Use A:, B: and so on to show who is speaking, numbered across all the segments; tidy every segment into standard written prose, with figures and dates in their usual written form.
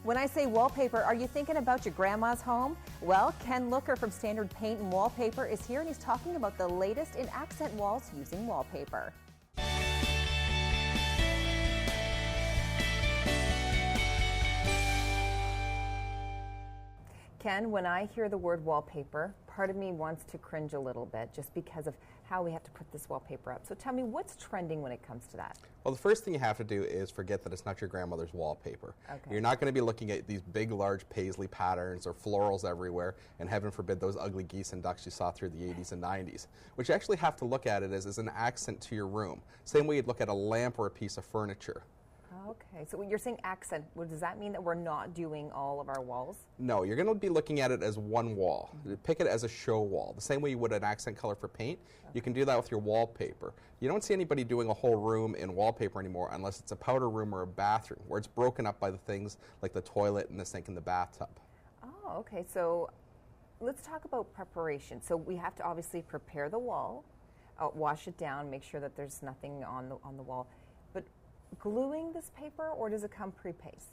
A: When I say wallpaper, are you thinking about your grandma's home? Well, Ken Looker from Standard Paint and Wallpaper is here, and he's talking about the latest in accent walls using wallpaper. Ken, when I hear the word wallpaper, part of me wants to cringe a little bit just because of how we have to put this wallpaper up. So tell me, what's trending when it comes to that?
B: Well, the first thing you have to do is forget that it's not your grandmother's wallpaper.
A: Okay.
B: You're not going to be looking at these big, large paisley patterns or florals everywhere, and heaven forbid those ugly geese and ducks you saw through the 80s and 90s. What you actually have to look at it as an accent to your room. Same way you'd look at a lamp or a piece of furniture.
A: Okay, so when you're saying accent, well, does that mean that we're not doing all of our walls?
B: No, you're going to be looking at it as one wall. Pick it as a show wall. The same way you would an accent color for paint, you can do that with your wallpaper. You don't see anybody doing a whole room in wallpaper anymore unless it's a powder room or a bathroom, where it's broken up by the things like the toilet and the sink and the bathtub.
A: Oh, okay, so let's talk about preparation. So we have to obviously prepare the wall, wash it down, make sure that there's nothing on the wall. But gluing this paper, or does it come pre-paste?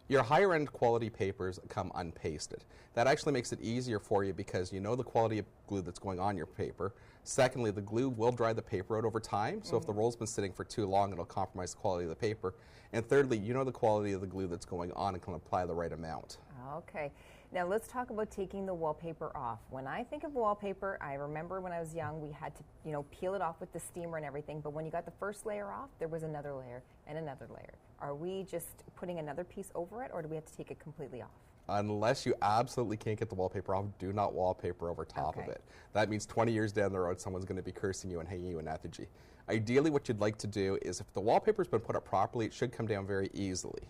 B: Your higher end quality papers come unpasted. That actually makes it easier for you because you know the quality of glue that's going on your paper. Secondly, the glue will dry the paper out over time, so if the roll's been sitting for too long, it'll compromise the quality of the paper. And thirdly, you know the quality of the glue that's going on and can apply the right amount.
A: Okay. Now let's talk about taking the wallpaper off. When I think of wallpaper, I remember when I was young, we had to, peel it off with the steamer and everything, but when you got the first layer off, there was another layer and another layer. Are we just putting another piece over it, or do we have to take it completely off?
B: Unless you absolutely can't get the wallpaper off, do not wallpaper over top of it. That means 20 years down the road, someone's going to be cursing you and hanging you in effigy. Ideally, what you'd like to do is if the wallpaper's been put up properly, it should come down very easily.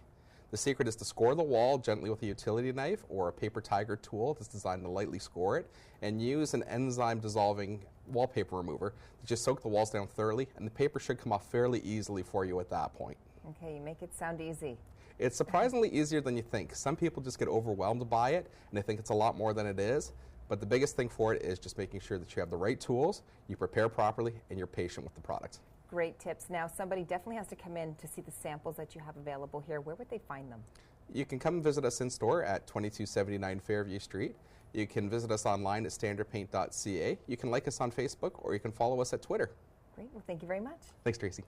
B: The secret is to score the wall gently with a utility knife or a paper tiger tool that's designed to lightly score it, and use an enzyme dissolving wallpaper remover to just soak the walls down thoroughly, and the paper should come off fairly easily for you at that point.
A: Okay, you make it sound easy.
B: It's surprisingly easier than you think. Some people just get overwhelmed by it and they think it's a lot more than it is, but the biggest thing for it is just making sure that you have the right tools, you prepare properly, and you're patient with the product.
A: Great tips. Now, somebody definitely has to come in to see the samples that you have available here. Where would they find them?
B: You can come visit us in store at 2279 Fairview Street. You can visit us online at standardpaint.ca. You can like us on Facebook, or you can follow us at Twitter.
A: Great. Well, thank you very much.
B: Thanks, Tracy.